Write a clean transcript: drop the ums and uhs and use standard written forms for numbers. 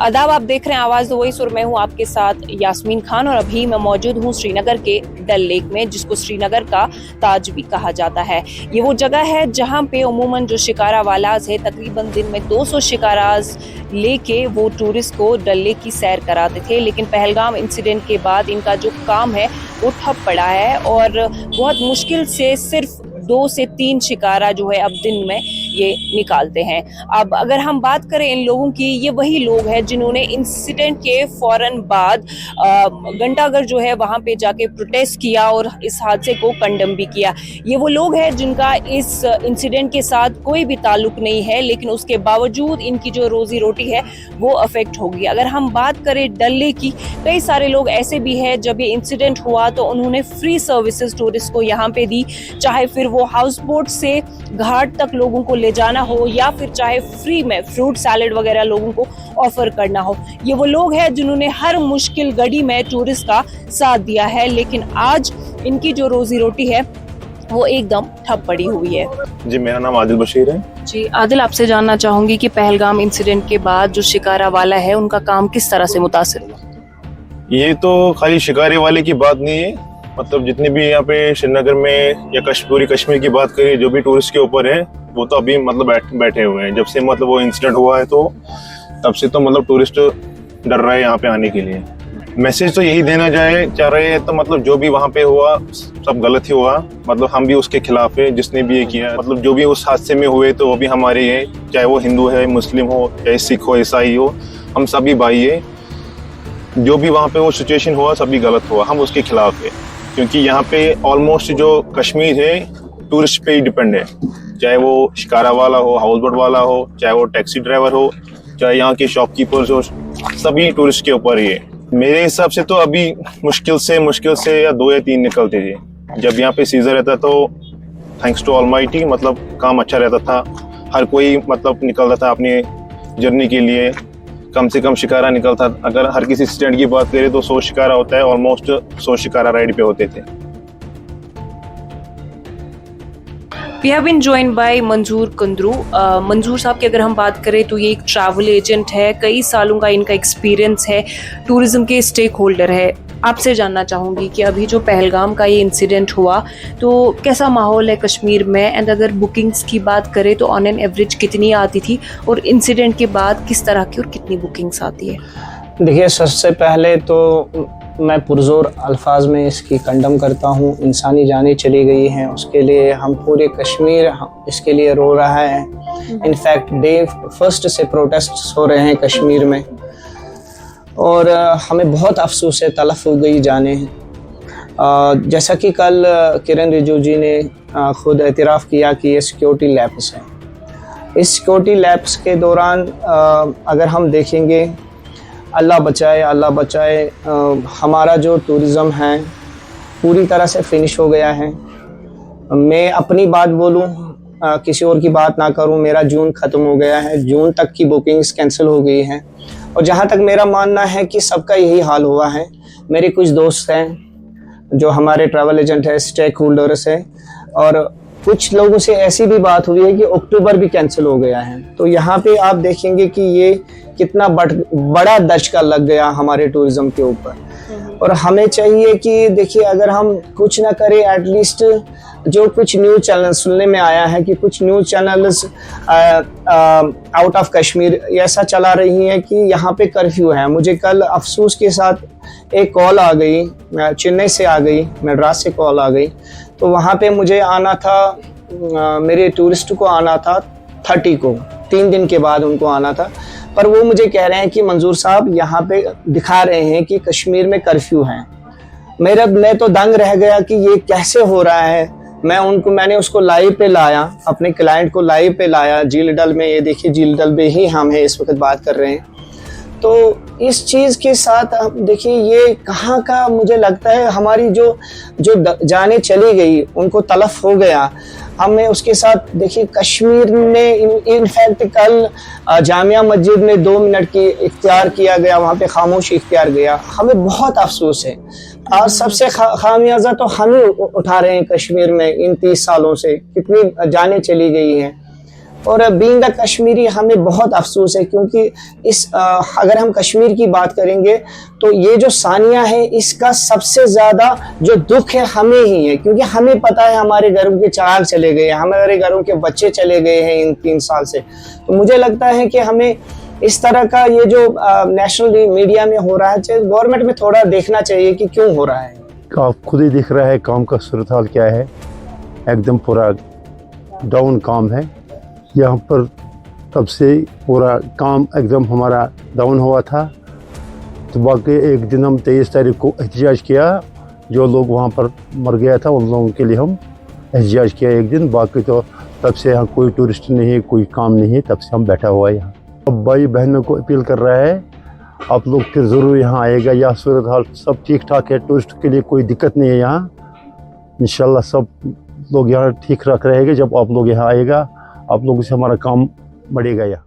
आदाब, आप देख रहे हैं आवाज वॉइस और मैं हूं आपके साथ यास्मीन खान। और अभी मैं मौजूद हूं श्रीनगर के डल लेक में, जिसको श्रीनगर का ताज भी कहा जाता है। ये वो जगह है जहां पे उमूमन जो शिकारा वालाज है, तकरीबन दिन में 200 शिकाराज लेके वो टूरिस्ट को डल लेक की सैर कराते थे। लेकिन पहलगाम इंसिडेंट के बाद इनका जो काम है वो ठप पड़ा है और बहुत मुश्किल से सिर्फ 2 से 3 शिकारा जो है अब दिन में ये निकालते हैं। अब अगर हम बात करें इन लोगों की, ये वही लोग हैं जिन्होंने इंसिडेंट के फौरन बाद घंटाघर जो है वहां पे जाके प्रोटेस्ट किया और इस हादसे को कंडम भी किया। ये वो लोग हैं जिनका इस इंसिडेंट के साथ कोई भी ताल्लुक नहीं है, लेकिन उसके बावजूद इनकी जो रोजी रोटी है वो अफेक्ट होगी। अगर हम बात करें डल लेक की, कई सारे लोग ऐसे भी हैं जब ये इंसिडेंट हुआ तो उन्होंने फ्री सर्विसेज टूरिस्ट को यहाँ पे दी, चाहे फिर वो हाउस बोट से घाट तक लोगों को ले जाना हो या फिर चाहे फ्री में फ्रूट सैलेड वगैरह लोगों को ऑफर करना हो। ये वो लोग हैं जिन्होंने हर मुश्किल घड़ी में टूरिस्ट का साथ दिया है, लेकिन आज इनकी जो रोजी रोटी है वो एकदम ठप पड़ी हुई है। जी, मेरा नाम आदिल बशीर है। जी आदिल, आपसे जानना चाहूंगी कि पहलगाम इंसिडेंट के बाद जो शिकारा वाला है उनका काम किस तरह से मुतासिर हुआ? ये तो खाली शिकारे वाले की बात नहीं है, मतलब जितने भी यहाँ पे श्रीनगर में या पूरी कश्मीर की बात करें, जो भी टूरिस्ट के ऊपर है वो तो अभी मतलब बैठे हुए हैं। जब से मतलब वो इंसिडेंट हुआ है तो तब से तो मतलब टूरिस्ट डर रहे हैं यहाँ पे आने के लिए। मैसेज तो यही देना चाह रहे हैं, तो मतलब जो भी वहाँ पे हुआ सब गलत ही हुआ, मतलब हम भी उसके खिलाफ है। जिसने भी ये किया, मतलब जो भी उस हादसे में हुए तो वो भी हमारे है, चाहे वो हिंदू है, मुस्लिम हो, चाहे सिख हो, ईसाई हो, हम सभी भाई है। जो भी वहाँ पे वो सिचुएशन हुआ सभी गलत हुआ, हम उसके खिलाफ है। क्योंकि यहाँ पे ऑलमोस्ट जो कश्मीर है टूरिस्ट पे ही डिपेंड है, चाहे वो शिकारा वाला हो, हाउस बोट वाला हो, चाहे वो टैक्सी ड्राइवर हो, चाहे यहाँ के शॉपकीपर्स हो, सभी टूरिस्ट के ऊपर ही है। मेरे हिसाब से तो अभी मुश्किल से या 2 या 3 निकलते थे। जब यहाँ पे सीजन रहता तो थैंक्स टू ऑलमाइटी मतलब काम अच्छा रहता था, हर कोई मतलब निकलता था अपनी जर्नी के लिए। कम से कम शिकारा निकलता, अगर हर किसी स्टैंड की बात करें तो 100 शिकारा होता है, ऑलमोस्ट 100 शिकारा राइड पे होते थे। We have been joined by मंजूर कंदरू। मंजूर साहब की अगर हम बात करें तो ये एक ट्रैवल एजेंट है, कई सालों का इनका एक्सपीरियंस है, टूरिज्म के स्टेक होल्डर है। आपसे जानना चाहूँगी कि अभी जो पहलगाम का ये इंसिडेंट हुआ तो कैसा माहौल है कश्मीर में, एंड अगर बुकिंग्स की बात करें तो ऑन एन एवरेज कितनी आती थी और इंसिडेंट के बाद किस तरह की और कितनी बुकिंग्स आती है? देखिए, सबसे पहले तो मैं पुरजोर अल्फाज में इसकी कंडम करता हूँ। इंसानी जानें चली गई हैं, उसके लिए हम पूरे कश्मीर इसके लिए रो रहा है। इनफैक्ट डे फर्स्ट से प्रोटेस्ट हो रहे हैं कश्मीर में और हमें बहुत अफसोस है, तलफ हो गई जाने। जैसा कि कल किरण रिजिजू जी ने खुद एतराफ़ किया कि ये सिक्योरिटी लैप्स है। इस सिक्योरिटी लैप्स के दौरान अगर हम देखेंगे, अल्लाह बचाए हमारा जो टूरिज़म है पूरी तरह से फिनिश हो गया है। मैं अपनी बात बोलूं, किसी और की बात ना करूं, मेरा जून ख़त्म हो गया है, जून तक की बुकिंग्स कैंसिल हो गई हैं। और जहां तक मेरा मानना है कि सबका यही हाल हुआ है। मेरे कुछ दोस्त हैं जो हमारे ट्रैवल एजेंट है, स्टेक होल्डर्स है, और कुछ लोगों से ऐसी भी बात हुई है कि अक्टूबर भी कैंसिल हो गया है। तो यहाँ पे आप देखेंगे कि ये कितना बड़ा दचका लग गया हमारे टूरिज्म के ऊपर। और हमें चाहिए कि देखिए, अगर हम कुछ ना करें, एटलीस्ट जो कुछ न्यूज़ चैनल सुनने में आया है कि कुछ news channels out of Kashmir ऐसा चला रही हैं कि यहाँ पे कर्फ्यू है। मुझे कल अफसोस के साथ एक कॉल आ गई, चेन्नई से आ गई, मद्रास से कॉल आ गई। तो वहाँ पे मुझे आना था, मेरे टूरिस्ट को आना था 30 को, 3 दिन के बाद उनको आना था। पर वो मुझे कह रहे हैं कि मंजूर साहब यहाँ पे दिखा रहे हैं कि कश्मीर में कर्फ्यू है। मैं तो दंग रह गया कि ये कैसे हो रहा है। मैंने उसको लाइव पे लाया, अपने क्लाइंट को लाइव पे लाया झील डल में। ये देखिए, झील डल में ही हम है इस वक्त बात कर रहे हैं। तो इस चीज़ के साथ देखिए, ये कहाँ का मुझे लगता है हमारी जो जाने चली गई, उनको तलफ हो गया। हमें उसके साथ देखिए, कश्मीर में इनफैक्ट कल जामिया मस्जिद में 2 मिनट की इख्तियार किया गया, वहाँ पे खामोशी इख्तियार गया। हमें बहुत अफसोस है और सबसे खामियाजा तो हम ही उठा रहे हैं कश्मीर में। इन 30 सालों से कितनी जानें चली गई हैं। और बीइंग द कश्मीरी हमें बहुत अफसोस है, क्योंकि अगर हम कश्मीर की बात करेंगे तो ये जो सानिया है इसका सबसे ज़्यादा जो दुख है हमें ही है, क्योंकि हमें पता है हमारे घरों के चिराग चले गए, हमारे घरों के बच्चे चले गए हैं इन 3 साल से। तो मुझे लगता है कि हमें इस तरह का ये जो नेशनल मीडिया में हो रहा है, गवर्नमेंट में थोड़ा देखना चाहिए कि क्यों हो रहा है। आप खुद ही दिख रहा है काम का सूरत हाल क्या है, एकदम पूरा डाउन काम है यहाँ पर। तब से पूरा काम एकदम हमारा डाउन हुआ था। तो बाकी एक दिन हम 23 तारीख को एहतजाज किया, जो लोग वहाँ पर मर गया था उन लोगों के लिए हम एहतजाज किया एक दिन। बाकी तो तब से यहाँ कोई टूरिस्ट नहीं है, कोई काम नहीं है, तब से हम बैठा हुआ है यहाँ। अब भाई बहनों को अपील कर रहा है, आप लोग फिर ज़रूर यहाँ आएगा। यह सूरत हाल सब ठीक ठाक है, टूरिस्ट के लिए कोई दिक्कत नहीं है यहाँ। इंशाल्लाह सब लोग यहाँ ठीक रख रहेंगे। जब आप लोग यहाँ आएगा, आप लोगों से हमारा काम बढ़ेगा यहाँ।